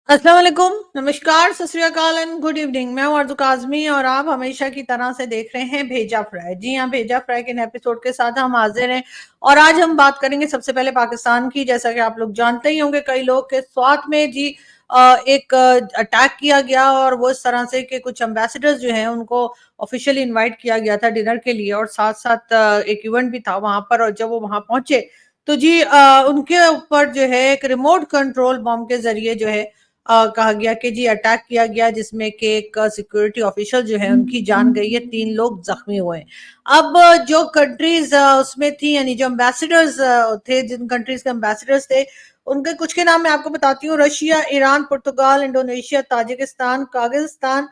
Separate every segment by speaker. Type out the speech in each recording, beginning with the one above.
Speaker 1: अस्सलाम वालेकुम, नमस्कार, सत श्री अकाल एंड गुड इवनिंग। मैं हूं आरज़ू काज़मी और आप हमेशा की तरह से देख रहे हैं भेजा फ्राई। जी हाँ, भेजा फ्राई के नए एपिसोड के साथ हम हाजिर हैं और आज हम बात करेंगे सबसे पहले पाकिस्तान की। जैसा कि आप लोग जानते ही होंगे, कई लोग के स्वात में जी एक अटैक किया गया और वो इस तरह से कि कुछ एम्बेसडर्स जो हैं उनको ऑफिशियली इनवाइट किया गया था डिनर के लिए और साथ साथ एक इवेंट भी था वहां पर। और जब वो वहां पहुंचे तो जी उनके ऊपर जो है एक रिमोट कंट्रोल बॉम्ब के जरिए जो है कहा गया कि जी अटैक किया गया, जिसमें कि एक सिक्योरिटी ऑफिसर जो है उनकी जान गई है, 3 लोग जख्मी हुए हैं। अब जो कंट्रीज उसमें थी, यानी जो एम्बेसडर्स थे, जिन कंट्रीज के एम्बेसडर्स थे, उनके कुछ के नाम मैं आपको बताती हूँ। रशिया, ईरान, पुर्तगाल, इंडोनेशिया, ताजिकिस्तान, कागिस्तान,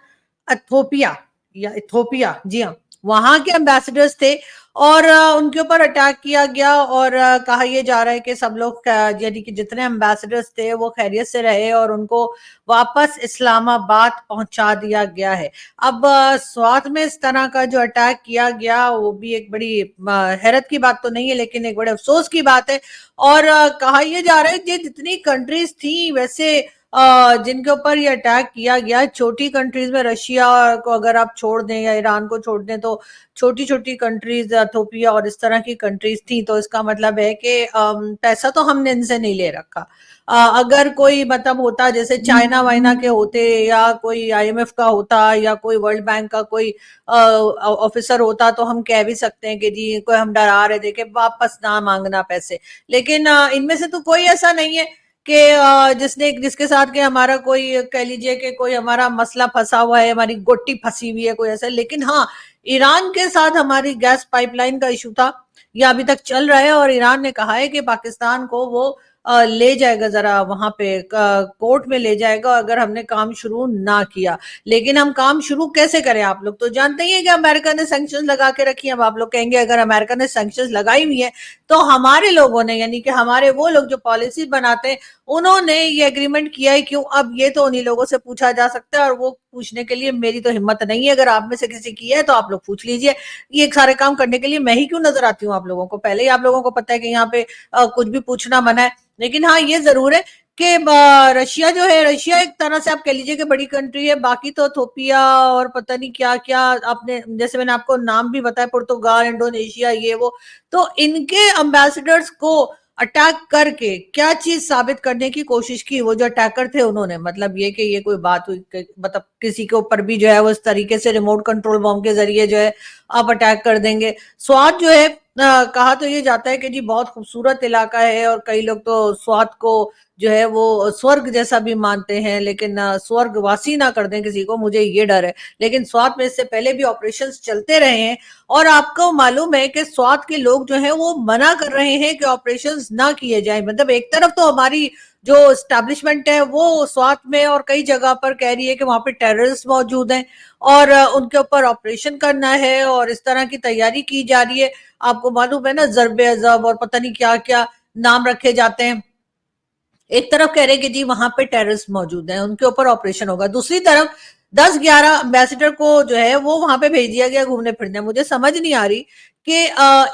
Speaker 1: इथोपिया या इथोपिया, जी हाँ, वहां के एम्बेसडर्स थे। और उनके ऊपर अटैक किया गया और कहा यह जा रहा है कि सब लोग यानी कि जितने एम्बेसडर्स थे वो खैरियत से रहे और उनको वापस इस्लामाबाद पहुंचा दिया गया है। अब स्वात में इस तरह का जो अटैक किया गया वो भी एक बड़ी हैरत की बात तो नहीं है, लेकिन एक बड़े अफसोस की बात है। और कहा यह जा रहा है कि जितनी कंट्रीज थी वैसे जिनके ऊपर ये अटैक किया गया, छोटी कंट्रीज में रशिया को अगर आप छोड़ दें या ईरान को छोड़ दें तो छोटी छोटी कंट्रीज, इथोपिया और इस तरह की कंट्रीज थी। तो इसका मतलब है कि पैसा तो हमने इनसे नहीं ले रखा। अगर कोई मतलब होता जैसे चाइना वाइना के होते या कोई आईएमएफ का होता या कोई वर्ल्ड बैंक का कोई ऑफिसर होता तो हम कह भी सकते हैं कि जी कोई हम डरा रहे थे कि वापस ना मांगना पैसे। लेकिन इनमें से तो कोई ऐसा नहीं है कि जिसके साथ के हमारा कोई कह लीजिए कि कोई हमारा मसला फंसा हुआ है, हमारी गोटी फंसी हुई है कोई ऐसा। लेकिन हाँ, ईरान के साथ हमारी गैस पाइपलाइन का इशू था, यह अभी तक चल रहा है और ईरान ने कहा है कि पाकिस्तान को वो ले जाएगा, जरा वहां पे कोर्ट में ले जाएगा अगर हमने काम शुरू ना किया। लेकिन हम काम शुरू कैसे करें? आप लोग तो जानते ही हैं कि अमेरिका ने सैंक्शन लगा के रखी है। अब आप लोग कहेंगे अगर अमेरिका ने सैंक्शन लगाई हुई है तो हमारे लोगों ने, यानी कि हमारे वो लोग जो पॉलिसी बनाते हैं, उन्होंने ये एग्रीमेंट किया है क्यों? अब ये तो उन्हीं लोगों से पूछा जा सकता है और वो पूछने के लिए मेरी तो हिम्मत नहीं है। अगर आप में से किसी की है तो आप लोग पूछ लीजिए। ये सारे काम करने के लिए मैं ही क्यों नजर आती हूँ आप लोगों को? पहले ही आप लोगों को पता है कि यहाँ पे कुछ भी पूछना मना है। लेकिन हाँ, ये जरूर है कि रशिया जो है, रशिया एक तरह से आप कह लीजिए कि बड़ी कंट्री है। बाकी तो थोपिया और पता नहीं क्या क्या, आपने जैसे मैंने आपको नाम भी बताया, पुर्तगाल, इंडोनेशिया, ये वो। तो इनके एम्बेसडर्स को अटैक करके क्या चीज साबित करने की कोशिश की वो जो अटैकर थे उन्होंने? मतलब ये कि ये कोई बात हुई मतलब किसी के ऊपर भी जो है वो इस तरीके से रिमोट कंट्रोल बॉम्ब के जरिए जो है आप अटैक कर देंगे। स्वात जो है कहा तो ये जाता है कि जी बहुत खूबसूरत इलाका है और कई लोग तो स्वात को जो है वो स्वर्ग जैसा भी मानते हैं। लेकिन स्वर्गवासी ना कर दें किसी को, मुझे ये डर है। लेकिन स्वात में इससे पहले भी ऑपरेशंस चलते रहे हैं और आपको मालूम है कि स्वात के लोग जो हैं वो मना कर रहे हैं कि ऑपरेशंस ना किए जाएं। मतलब एक तरफ तो हमारी जो स्टैब्लिशमेंट है वो स्वात में और कई जगह पर कह रही है कि वहां पे टेररिस्ट मौजूद हैं और उनके ऊपर ऑपरेशन करना है और इस तरह की तैयारी की जा रही है। आपको मालूम है ना, जरबे अजब और पता नहीं क्या क्या नाम रखे जाते हैं। एक तरफ कह रहे हैं कि जी वहां पे टेररिस्ट मौजूद हैं, उनके ऊपर ऑपरेशन होगा। दूसरी तरफ 10-11 एम्बेसडर को जो है वो वहां पे भेज दिया गया घूमने फिरने। मुझे समझ नहीं आ रही कि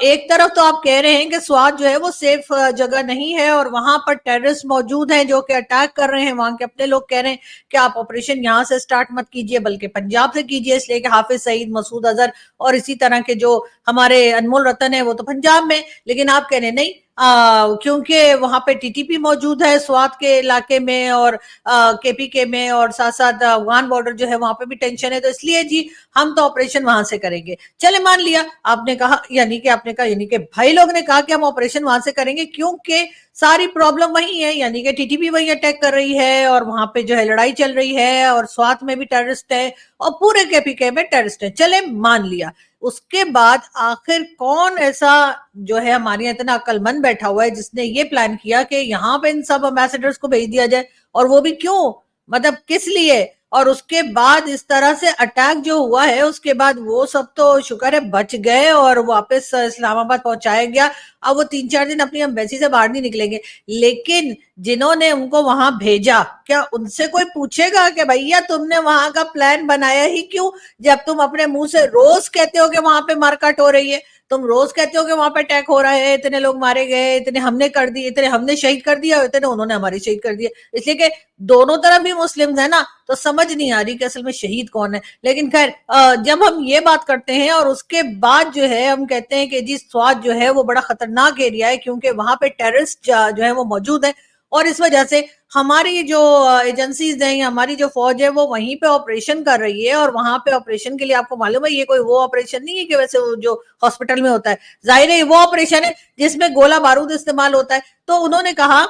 Speaker 1: एक तरफ तो आप कह रहे हैं कि स्वात जो है वो सेफ जगह नहीं है और वहां पर टेररिस्ट मौजूद हैं जो कि अटैक कर रहे हैं। वहां के अपने लोग कह रहे हैं कि आप ऑपरेशन यहाँ से स्टार्ट मत कीजिए बल्कि पंजाब से कीजिए, इसलिए कि हाफिज सईद, मसूद अजहर और इसी तरह के जो हमारे अनमोल रतन है वो तो पंजाब में। लेकिन आप कह रहे हैं नहीं, क्योंकि वहां पे टीटीपी मौजूद है स्वात के इलाके में और केपीके में और साथ साथ अफगान बॉर्डर जो है वहां पे भी टेंशन है, तो इसलिए जी हम तो ऑपरेशन वहां से करेंगे। चले मान लिया आपने कहा, यानी कि आपने कहा, यानी कि भाई लोग ने कहा कि हम ऑपरेशन वहां से करेंगे क्योंकि सारी प्रॉब्लम वही है, यानी कि टीटीपी वही अटैक कर रही है और वहां पे जो है लड़ाई चल रही है और स्वात में भी टेररिस्ट है और पूरे केपीके में टेररिस्ट है। चले मान लिया। उसके बाद आखिर कौन ऐसा जो है हमारे यहाँ इतना अक्लमंद बैठा हुआ है जिसने ये प्लान किया कि यहाँ पे इन सब अम्बेसडर्स को भेज दिया जाए? और वो भी क्यों? मतलब किस लिए? और उसके बाद इस तरह से अटैक जो हुआ है उसके बाद वो सब तो शुक्र है बच गए और वापस इस्लामाबाद पहुंचाया गया। अब वो 3-4 दिन अपनी एम्बेसी से बाहर नहीं निकलेंगे। लेकिन जिन्होंने उनको वहां भेजा, क्या उनसे कोई पूछेगा कि भैया तुमने वहां का प्लान बनाया ही क्यों, जब तुम अपने मुंह से रोज कहते हो कि वहां पे मारकाट हो रही है? तुम रोज कहते हो कि वहां पे अटैक हो रहा है, इतने लोग मारे गए, इतने हमने कर दिए, इतने हमने शहीद कर दिया, इतने उन्होंने हमारे शहीद कर दिए, इसलिए कि दोनों तरफ ही मुस्लिम है ना, तो समझ नहीं आ रही कि असल में शहीद कौन है। लेकिन खैर जब हम ये बात करते हैं और उसके बाद जो है हम कहते हैं कि जी स्वात जो है वो बड़ा खतरनाक एरिया है, क्योंकि वहां पे टेररिस्ट जो है वो मौजूद है, और इस वजह से हमारी जो एजेंसीज हैं, हमारी जो फौज है वो वहीं पे ऑपरेशन कर रही है, और वहां पे ऑपरेशन के लिए आपको मालूम है ये कोई वो ऑपरेशन नहीं है कि वैसे जो हॉस्पिटल में होता है, जाहिर है वो ऑपरेशन है जिसमें गोला बारूद इस्तेमाल होता है। तो उन्होंने कहा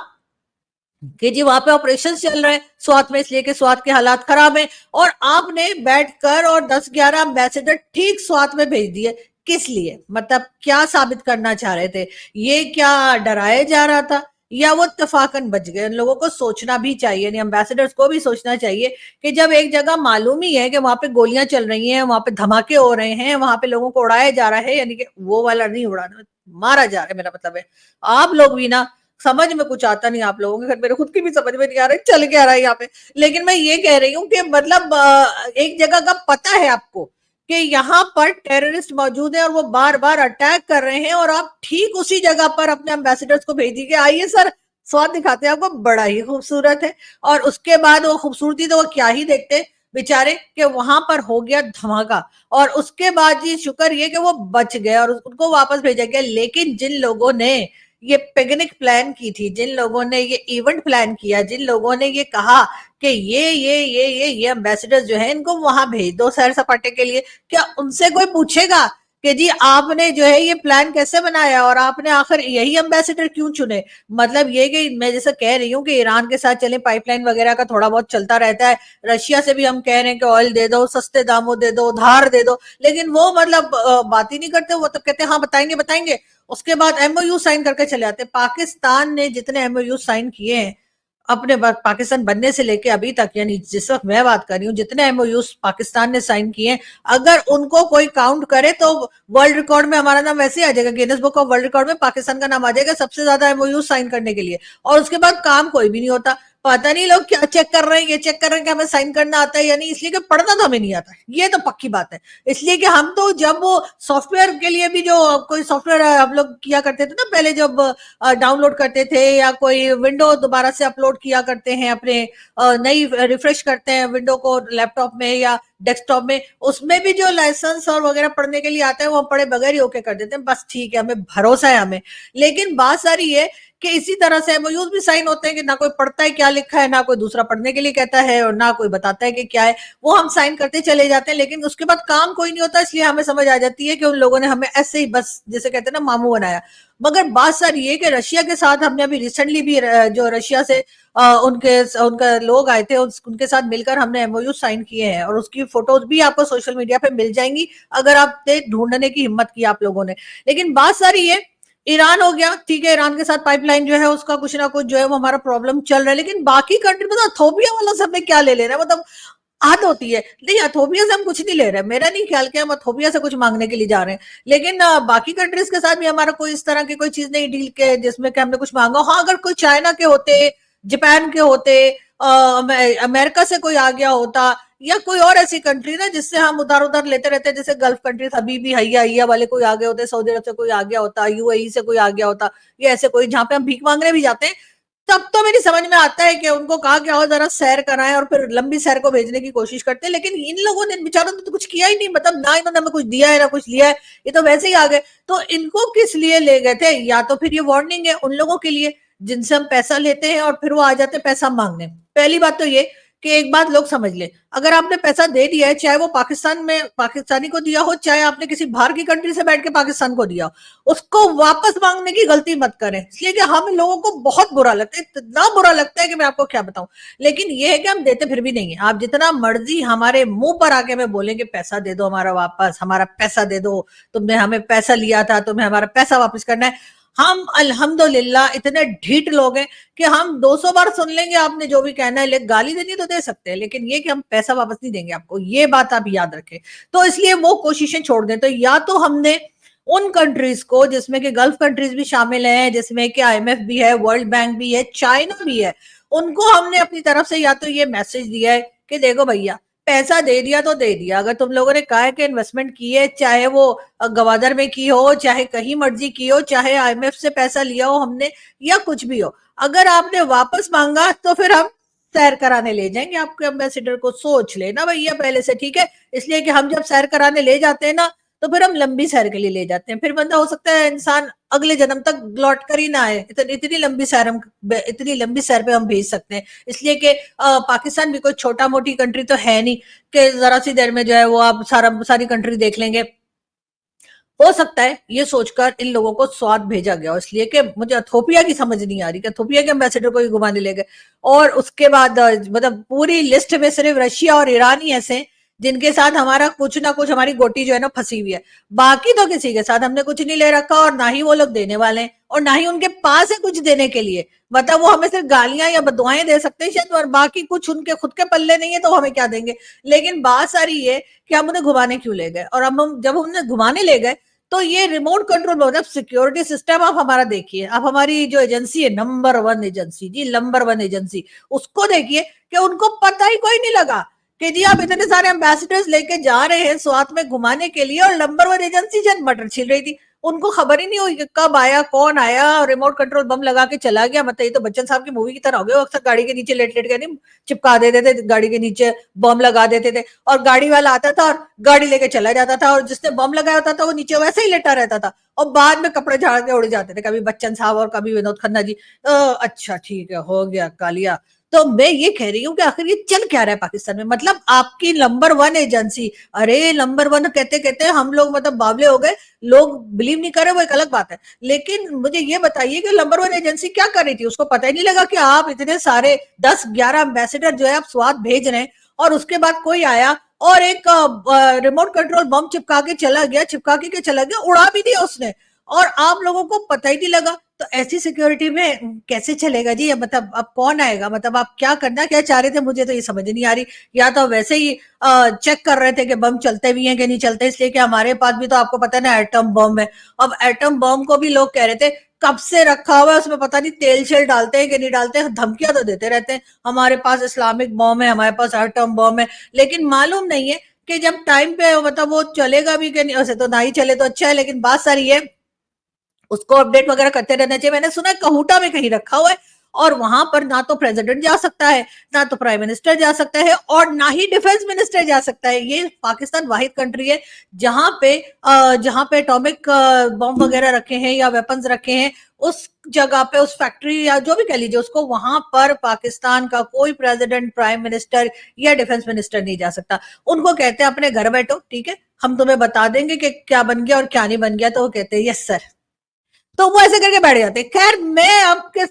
Speaker 1: कि जी वहां पे ऑपरेशन चल रहे हैं स्वात में, इसलिए कि स्वात के हालात खराब हैं, और आपने बैठकर और 10-11 एम्बेसडर ठीक स्वात में भेज दिए, किस लिए? मतलब क्या साबित करना चाह रहे थे? ये क्या डराया जा रहा था, या वो इत्तेफाकन बच गए? उन लोगों को सोचना भी चाहिए, नहीं एम्बेसडर्स को भी सोचना चाहिए कि जब एक जगह मालूम ही है कि वहां पे गोलियां चल रही हैं, वहां पे धमाके हो रहे हैं, वहां पे लोगों को उड़ाया जा रहा है, यानी कि वो वाला नहीं उड़ाना, मारा जा रहा है, मेरा मतलब है। आप लोग भी ना, समझ में कुछ आता नहीं आप लोगों के, घर मेरे खुद की भी समझ में नहीं आ रहा है चल क्या रहा है यहाँ पे। लेकिन मैं ये कह रही हूँ कि मतलब एक जगह का पता है आपको कि यहाँ पर टेररिस्ट मौजूद है और वो बार बार अटैक कर रहे हैं, और आप ठीक उसी जगह पर अपने एम्बेसडर्स को भेज दीजिए, आइए सर स्वाद दिखाते हैं आपको, बड़ा ही खूबसूरत है। और उसके बाद वो खूबसूरती तो वो क्या ही देखते बेचारे, कि वहां पर हो गया धमाका, और उसके बाद जी शुक्र ये कि वो बच गए और उनको वापस भेजा गया। लेकिन जिन लोगों ने ये पिकनिक प्लान की थी, जिन लोगों ने ये इवेंट प्लान किया, जिन लोगों ने ये कहा कि ये एम्बेसडर्स जो है इनको वहां भेज दो सैर सपाटे के लिए, क्या उनसे कोई पूछेगा कि जी आपने जो है ये प्लान कैसे बनाया और आपने आखिर यही एम्बेसडर क्यों चुने? मतलब ये कि मैं जैसे कह रही हूँ कि ईरान के साथ चले, पाइपलाइन वगैरह का थोड़ा बहुत चलता रहता है, रशिया से भी हम कह रहे हैं कि ऑयल दे दो, सस्ते दामों दे दो, उधार दे दो, लेकिन वो मतलब बात ही नहीं करते, वो तो कहते हैं हाँ बताएंगे बताएंगे, उसके बाद एमओयू साइन करके चले आते। पाकिस्तान ने जितने एमओयू साइन किए हैं अपने पाकिस्तान बनने से लेके अभी तक, यानी जिस वक्त मैं बात कर रही हूँ, जितने एमओयू पाकिस्तान ने साइन किए हैं, अगर उनको कोई काउंट करे तो वर्ल्ड रिकॉर्ड में हमारा नाम वैसे ही आ जाएगा, Guinness book of world record में पाकिस्तान का नाम आ जाएगा सबसे ज्यादा एमओयू साइन करने के लिए, और उसके बाद काम कोई भी नहीं होता। पता नहीं लोग क्या चेक कर रहे हैं, ये चेक कर रहे हैं कि हमें साइन करना आता है या नहीं, इसलिए कि पढ़ना तो हमें नहीं आता, ये तो पक्की बात है। इसलिए कि हम तो जब वो सॉफ्टवेयर के लिए भी जो कोई सॉफ्टवेयर हम लोग किया करते थे ना पहले, जब डाउनलोड करते थे या कोई विंडो दोबारा से अपलोड किया करते हैं अपने, नई रिफ्रेश करते हैं विंडो को लैपटॉप में या डेस्कटॉप में, उसमें भी जो लाइसेंस और वगैरह पढ़ने के लिए आता है वो हम पढ़े बगैर ही ओके कर देते हैं, बस ठीक है हमें भरोसा है हमें। लेकिन बात सारी है कि इसी तरह से एमओयूज भी साइन होते हैं कि ना कोई पढ़ता है क्या लिखा है, ना कोई दूसरा पढ़ने के लिए कहता है, और ना कोई बताता है कि क्या है, वो हम साइन करते चले जाते हैं, लेकिन उसके बाद काम कोई नहीं होता। इसलिए हमें समझ आ जाती है कि उन लोगों ने हमें ऐसे ही बस जैसे कहते हैं ना मामू बनाया। मगर बात सारी ये कि रशिया के साथ हमने अभी रिसेंटली भी जो रशिया से उनके लोग आए थे उनके साथ मिलकर हमने एमओयू साइन किए हैं, और उसकी फोटोज भी आपको सोशल मीडिया पे मिल जाएंगी अगर आपने ढूंढने की हिम्मत की आप लोगों ने। लेकिन बात सारी ये, ईरान हो गया ठीक है, ईरान के साथ पाइपलाइन जो है उसका कुछ ना कुछ जो है वो हमारा प्रॉब्लम चल रहा है, लेकिन बाकी कंट्री में अथोपिया वाला सब में क्या ले रहा है, मतलब हद होती है। नहीं अथोपिया से हम कुछ नहीं ले रहे, मेरा नहीं ख्याल कि हम अथोपिया से कुछ मांगने के लिए जा रहे हैं, लेकिन बाकी कंट्रीज के साथ भी हमारा कोई इस तरह की कोई चीज नहीं डील के जिसमें कि हमने कुछ मांगा। हाँ अगर कोई चाइना के होते, जापान के होते, अमेरिका से कोई आ गया होता, या कोई और ऐसी कंट्री ना जिससे हम उधार उधार लेते रहते हैं, जैसे गल्फ कंट्रीज अभी भी हैया हैया वाले कोई आ गए होते, सऊदी अरब से कोई आ गया होता, यूएई से कोई आ गया होता, या ऐसे कोई जहां पे हम भीख मांगने भी जाते हैं, तब तो मेरी समझ में आता है कि उनको कहा कि आओ जरा सैर कराएं, और फिर लंबी सैर को भेजने की कोशिश करते हैं। लेकिन इन लोगों ने बेचारों ने तो कुछ किया ही नहीं, मतलब ना इन्होंने हमें कुछ दिया है ना कुछ लिया है, ये तो वैसे ही आ गए। तो इनको किस लिए ले गए थे? या तो फिर ये वार्निंग है उन लोगों के लिए जिनसे हम पैसा लेते हैं और फिर वो आ जाते हैं पैसा मांगने। पहली बात तो ये कि एक बात लोग समझ ले, अगर आपने पैसा दे दिया है, चाहे वो पाकिस्तान में पाकिस्तानी को दिया हो, चाहे आपने किसी बाहर की कंट्री से बैठ के पाकिस्तान को दिया हो, उसको वापस मांगने की गलती मत करें। इसलिए कि हम लोगों को बहुत बुरा लगता है, इतना बुरा लगता है कि मैं आपको क्या बताऊं। लेकिन ये है कि हम देते फिर भी नहीं है। आप जितना मर्जी हमारे मुंह पर आके में बोलेंगे पैसा दे दो हमारा वापस, हमारा पैसा दे दो, तुमने हमें पैसा लिया था, तुम्हें हमारा पैसा वापस करना है, हम अल्हम्दुलिल्लाह इतने ढीठ लोग हैं कि हम 200 बार सुन लेंगे आपने जो भी कहना है, लेकिन गाली देनी तो दे सकते हैं, लेकिन ये कि हम पैसा वापस नहीं देंगे आपको, ये बात आप याद रखें। तो इसलिए वो कोशिशें छोड़ दें। तो या तो हमने उन कंट्रीज को जिसमें कि गल्फ कंट्रीज भी शामिल हैं, जिसमें कि आईएमएफ भी है, वर्ल्ड बैंक भी है, चाइना भी है, उनको हमने अपनी तरफ से या तो ये मैसेज दिया है कि देखो भैया पैसा दे दिया तो दे दिया। अगर तुम लोगों ने कहा है कि इन्वेस्टमेंट की है, चाहे वो गवादर में की हो, चाहे कहीं मर्जी की हो, चाहे आईएमएफ से पैसा लिया हो हमने, या कुछ भी हो, अगर आपने वापस मांगा तो फिर हम सैर कराने ले जाएंगे आपके एम्बेसडर को। सोच लेना भैया पहले से, ठीक है? इसलिए कि हम जब सैर कराने ले जाते हैं ना, तो फिर हम लंबी सैर के लिए ले जाते हैं। फिर बंदा हो सकता है इंसान अगले जन्म तक लौट कर ही ना आए, इतनी लंबी सैर हम, इतनी लंबी सैर पे हम भेज सकते हैं। इसलिए कि पाकिस्तान भी कोई छोटा मोटी कंट्री तो है नहीं कि जरा सी देर में जो है वो आप सारी कंट्री देख लेंगे। हो सकता है ये सोचकर इन लोगों को स्वाद भेजा गया, इसलिए कि मुझे एथोपिया की समझ नहीं आ रही कि एथोपिया के एम्बेसडर को ही घुमाने ले गए। और उसके बाद मतलब पूरी लिस्ट में सिर्फ रशिया और ईरान ही ऐसे हैं जिनके साथ हमारा कुछ ना कुछ, हमारी गोटी जो है ना फंसी हुई है। बाकी तो किसी के साथ हमने कुछ नहीं ले रखा, और ना ही वो लोग देने वाले हैं, और ना ही उनके पास है कुछ देने के लिए। मतलब वो हमें सिर्फ गालियां या बदुआएं दे सकते हैं शायद, और बाकी कुछ उनके खुद के पल्ले नहीं है, तो हमें क्या देंगे। लेकिन बात सारी ये कि हम उन्हें घुमाने क्यों ले गए, और हम जब उन्हें घुमाने ले गए तो ये रिमोट कंट्रोल, मतलब सिक्योरिटी सिस्टम आप हमारा देखिए, आप हमारी जो एजेंसी है, नंबर 1 एजेंसी जी, नंबर 1 एजेंसी, उसको देखिए कि उनको पता ही कोई नहीं लगा कि जी आप इतने सारे एम्बेसडर्स लेके जा रहे हैं स्वात में घुमाने के लिए, और नंबर 1 एजेंसी जन मटर छील रही थी। उनको खबर ही नहीं हुई कि कब आया, कौन आया, रिमोट कंट्रोल बम लगा के चला गया। मतलब ये तो बच्चन साहब की मूवी की तरह हो गया, अक्सर गाड़ी के नीचे लेट लेट के नहीं चिपका देते थे, गाड़ी के नीचे बम लगा देते थे, और गाड़ी वाला आता था और गाड़ी लेके चला जाता था, और जिसने बम लगाया होता था वो नीचे वैसे ही लेटा रहता था, और बाद में कपड़े झाड़ के उड़ जाते थे, कभी बच्चन साहब और कभी विनोद खन्ना जी। अच्छा ठीक है, हो गया कालिया। तो मैं ये कह रही हूँ कि आखिर ये चल क्या रहा है पाकिस्तान में। मतलब आपकी नंबर 1 एजेंसी, अरे नंबर 1 कहते कहते हम लोग मतलब बावले हो गए, लोग बिलीव नहीं कर रहे, वो एक अलग बात है। लेकिन मुझे ये बताइए कि नंबर 1 एजेंसी क्या कर रही थी, उसको पता ही नहीं लगा कि आप इतने सारे 10-11 एम्बेसडर जो है आप स्वाद भेज रहे हैं, और उसके बाद कोई आया और एक रिमोट कंट्रोल बम चिपका के चला गया, चिपका के चला गया, उड़ा भी दिया उसने, और आप लोगों को पता ही नहीं लगा। तो ऐसी सिक्योरिटी में कैसे चलेगा जी? मतलब अब कौन आएगा? मतलब आप क्या करना क्या चाह रहे थे, मुझे तो ये समझ नहीं आ रही। या तो वैसे ही चेक कर रहे थे कि बम चलते भी हैं कि नहीं चलते, इसलिए कि हमारे पास भी तो आपको पता है ना एटम बम है। अब एटम बम को भी लोग कह रहे थे कब से रखा हुआ है, उसमें पता नहीं तेल शेल डालते हैं कि नहीं डालते हैं, धमकियां तो देते रहते हैं हमारे पास इस्लामिक बम है, हमारे पास एटम बम है, लेकिन मालूम नहीं है कि जब टाइम पे मतलब वो चलेगा भी कि नहीं। वैसे तो ना ही चले तो अच्छा है, लेकिन बात सारी है उसको अपडेट वगैरह करते रहना चाहिए। मैंने सुना है कहूटा में कहीं रखा हुआ है, और वहां पर ना तो प्रेसिडेंट जा सकता है, ना तो प्राइम मिनिस्टर जा सकता है, और ना ही डिफेंस मिनिस्टर जा सकता है। ये पाकिस्तान वाहिद कंट्री है जहां पे एटॉमिक बम वगैरह रखे हैं या वेपन्स रखे हैं, उस जगह पे, उस फैक्ट्री या जो भी कह लीजिए उसको, वहां पर पाकिस्तान का कोई प्रेसिडेंट, प्राइम मिनिस्टर या डिफेंस मिनिस्टर नहीं जा सकता। उनको कहते हैं अपने घर बैठो, ठीक है, हम तुम्हें बता देंगे कि क्या बन गया और क्या नहीं बन गया। तो वो कहते हैं यस सर, तो वो ऐसे करके बैठ जाते। खैर मैं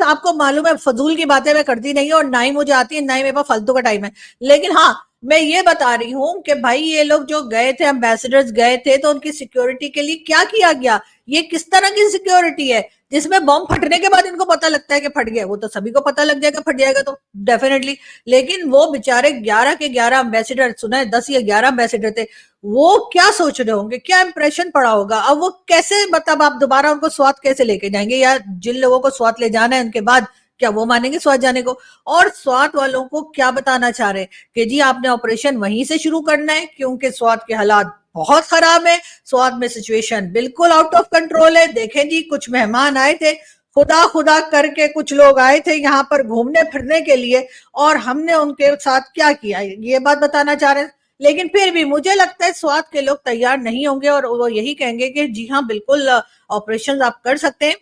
Speaker 1: आपको मालूम है फजूल की बातें मैं करती नहीं, और ना ही मुझे आती है, ना ही मेरे पास फालतू का टाइम है। लेकिन हाँ, मैं ये बता रही हूँ कि भाई ये लोग जो गए थे, एम्बेसडर्स गए थे, तो उनकी सिक्योरिटी के लिए क्या किया गया? ये किस तरह की सिक्योरिटी है जिसमें बम फटने के बाद इनको पता लगता है कि फट गया? वो तो सभी को पता लग जाएगा फट जाएगा तो डेफिनेटली। लेकिन वो बेचारे 11 के 11 एम्बेसडर, सुना है 10 या 11 एम्बेसडर थे, वो क्या सोच रहे होंगे, क्या इंप्रेशन पड़ा होगा? अब वो कैसे, मतलब आप दोबारा उनको स्वाद कैसे लेके जाएंगे, या जिन लोगों को स्वाद ले जाना है उनके बाद क्या वो मानेंगे स्वाद जाने को? और स्वाद वालों को क्या बताना चाह रहे हैं कि जी आपने ऑपरेशन वहीं से शुरू करना है, क्योंकि स्वाद के हालात बहुत खराब है, स्वाद में सिचुएशन बिल्कुल आउट ऑफ कंट्रोल है। देखें जी, कुछ मेहमान आए थे, खुदा खुदा करके कुछ लोग आए थे यहाँ पर घूमने फिरने के लिए, और हमने उनके साथ क्या किया, ये बात बताना चाह रहे हैं। लेकिन फिर भी मुझे लगता है स्वात के लोग तैयार नहीं होंगे, और वो यही कहेंगे कि जी हाँ बिल्कुल ऑपरेशन आप कर सकते हैं,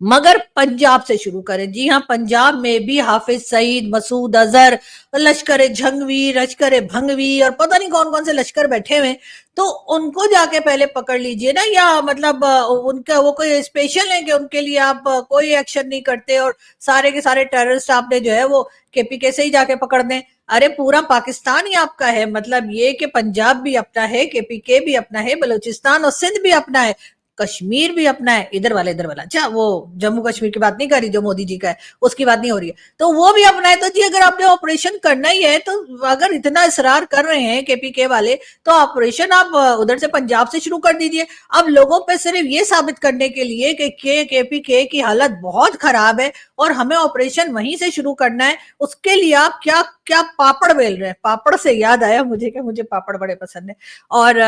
Speaker 1: मगर पंजाब से शुरू करें। जी हाँ, पंजाब में भी हाफिज सईद, मसूद अजहर, लश्कर जंगवी, लश्कर भंगवी, और पता नहीं कौन कौन से लश्कर बैठे हुए, तो उनको जाके पहले पकड़ लीजिए ना। या मतलब उनका वो कोई स्पेशल है कि उनके लिए आप कोई एक्शन नहीं करते, और सारे के सारे टेररिस्ट आपने जो है वो केपीके से ही जाके पकड़ दें? अरे पूरा पाकिस्तान ही आपका है, मतलब ये कि पंजाब भी अपना है, केपीके भी अपना है, बलूचिस्तान और सिंध भी अपना है, कश्मीर भी अपना है, इधर वाला। अच्छा, वो जम्मू कश्मीर की बात नहीं कर रही जो मोदी जी का है, उसकी बात नहीं हो रही है, तो वो भी अपना है। तो जी अगर आपने ऑपरेशन करना ही है, तो अगर इतना इसरार कर रहे हैं केपीके वाले, तो ऑपरेशन आप उधर से पंजाब से शुरू कर दीजिए। अब लोगों पे सिर्फ ये साबित करने के लिए कि केपीके की हालत बहुत खराब है और हमें ऑपरेशन वहीं से शुरू करना है, उसके लिए आप क्या क्या पापड़ बेल रहे हैं। पापड़ से याद आया मुझे कि मुझे पापड़ बड़े पसंद है और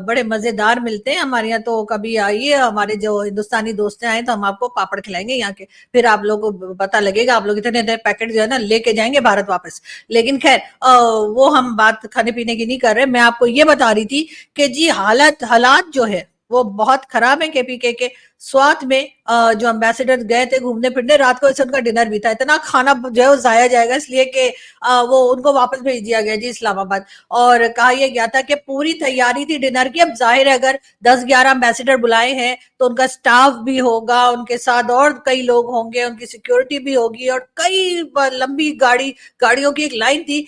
Speaker 1: बड़े मजेदार मिलते हैं हमारे यहाँ। तो कभी आइए, हमारे जो हिंदुस्तानी दोस्त आए तो हम आपको पापड़ खिलाएंगे यहाँ के, फिर आप लोगों को पता लगेगा। आप लोग इतने इतने पैकेट जो है ना लेके जाएंगे भारत वापस। लेकिन खैर वो हम बात खाने पीने की नहीं कर रहे। मैं आपको ये बता रही थी कि जी हालात जो है वो बहुत खराब है केपीके के। स्वात में जो एम्बेसडर गए थे घूमने फिरने, रात को ऐसे उनका डिनर भी था। इतना खाना जो है वो जाया जाएगा, इसलिए कि वो उनको वापस भेज दिया गया जी इस्लामाबाद। और कहा यह गया था कि पूरी तैयारी थी डिनर की। अब जाहिर है अगर 10-11 एम्बेसडर बुलाए हैं तो उनका स्टाफ भी होगा, उनके साथ और कई लोग होंगे, उनकी सिक्योरिटी भी होगी और कई लंबी गाड़ियों की एक लाइन थी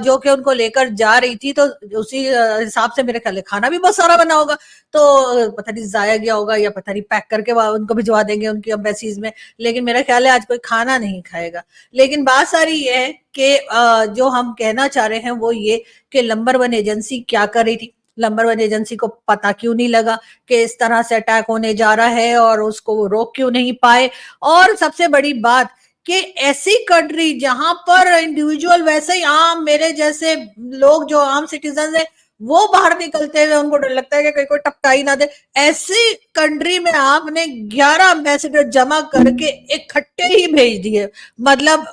Speaker 1: जो कि उनको लेकर जा रही थी। तो उसी हिसाब से मेरे ख्याल खाना भी बहुत सारा बना होगा। तो पता नहीं जाया गया होगा या पता नहीं पैक करके उनको भिजवा देंगे उनकी एम्बेसीज में। लेकिन मेरा ख्याल है आज कोई खाना नहीं खाएगा। लेकिन बात सारी ये है कि जो हम कहना चाह रहे हैं वो ये कि नंबर 1 एजेंसी क्या कर रही थी। नंबर 1 एजेंसी को पता क्यों नहीं लगा कि इस तरह से अटैक होने जा रहा है और उसको रोक क्यों नहीं पाए। और सबसे बड़ी बात कि ऐसी कंट्री जहां पर इंडिविजुअल वैसे ही आम मेरे जैसे लोग जो आम सिटीजन है वो बाहर निकलते हुए उनको डर लगता है कि कहीं कोई टपका ही ना दे, ऐसी कंट्री में आपने 11 एम्बेसडर जमा करके इकट्ठे ही भेज दिए। मतलब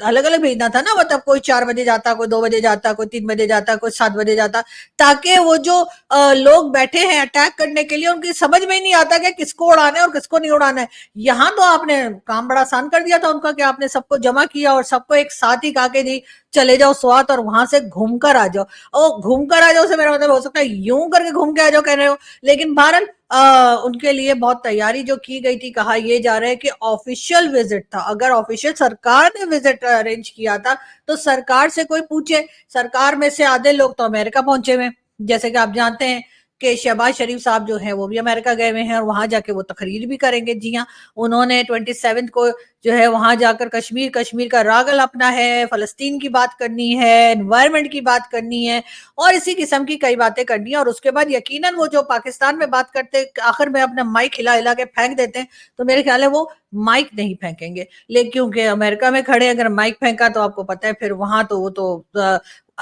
Speaker 1: अलग अलग भेजना था ना। मतलब कोई 4 बजे जाता, कोई 2 बजे जाता, कोई 3 बजे जाता, कोई 7 बजे जाता, ताकि वो जो लोग बैठे हैं अटैक करने के लिए उनकी समझ में ही नहीं आता कि किसको उड़ाना है और किसको नहीं उड़ाना है। यहाँ तो आपने काम बड़ा आसान कर दिया था उनका कि आपने सबको जमा किया और सबको एक साथ ही कहा कि जी चले जाओ स्वात और वहां से घूम कर आ जाओ। और घूम कर आ जाओ से मेरा मतलब हो सकता है यूं करके घूम के आ जाओ कह रहे हो। लेकिन बहरहाल उनके लिए बहुत तैयारी जो की गई थी। कहा यह जा रहा है कि ऑफिशियल विजिट था। अगर ऑफिशियल सरकार ने विजिट अरेंज किया था तो सरकार से कोई पूछे। सरकार में से आधे लोग तो अमेरिका पहुंचे हुए, जैसे कि आप जानते हैं कि शहबाज शरीफ साहब जो है वो भी अमेरिका गए हुए हैं और वहां जाके वो तकरीर भी करेंगे। जी हाँ, उन्होंने 27 को जो है वहां जाकर कश्मीर का रागल अपना है, फलस्तीन की बात करनी है, एनवायरमेंट की बात करनी है और इसी किस्म की कई बातें करनी है। और उसके बाद यकीनन वो जो पाकिस्तान में बात करते आखिर में अपना माइक हिला हिला के फेंक देते हैं, तो मेरे ख्याल है वो माइक नहीं फेंकेंगे। लेकिन क्योंकि अमेरिका में खड़े अगर माइक फेंका तो आपको पता है फिर वहां तो वो तो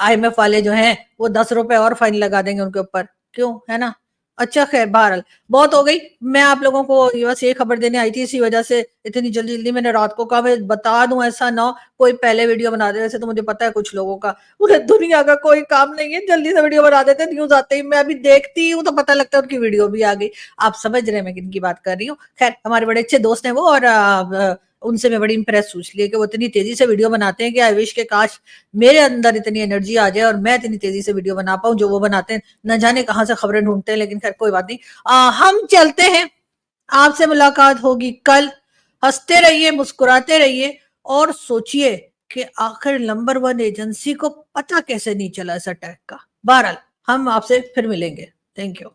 Speaker 1: IMF वाले जो हैं वो 10 रुपए और फाइन लगा देंगे उनके ऊपर। क्यों, है ना। अच्छा खैर बहरहाल बहुत हो गई। मैं आप लोगों को बस ये खबर देने आई थी, इसी वजह से इतनी जल्दी जल्दी मैंने रात को कहा मैं बता दूं, ऐसा ना हो कोई पहले वीडियो बना दे। वैसे तो मुझे पता है कुछ लोगों का उन्हें दुनिया का कोई काम नहीं है, जल्दी से वीडियो बना देते हैं। न्यूज आते ही मैं अभी देखती हूँ तो पता लगता है उनकी वीडियो भी आ गई। आप समझ रहे हैं मैं किनकी बात कर रही हूँ। खैर हमारे बड़े अच्छे दोस्त हैं वो और उनसे मैं बड़ी इंप्रेस सोच ली कि वो इतनी तेजी से वीडियो बनाते हैं कि आई विश के काश मेरे अंदर इतनी एनर्जी आ जाए और मैं इतनी तेजी से वीडियो बना पाऊं जो वो बनाते हैं। न जाने कहां से खबरें ढूंढते हैं, लेकिन खैर कोई बात नहीं। हम चलते हैं। आपसे मुलाकात होगी कल। हंसते रहिए, मुस्कुराते रहिए और सोचिए कि आखिर नंबर 1 एजेंसी को पता कैसे नहीं चला इस अटैक का। बहरहाल हम आपसे फिर मिलेंगे। Thank you.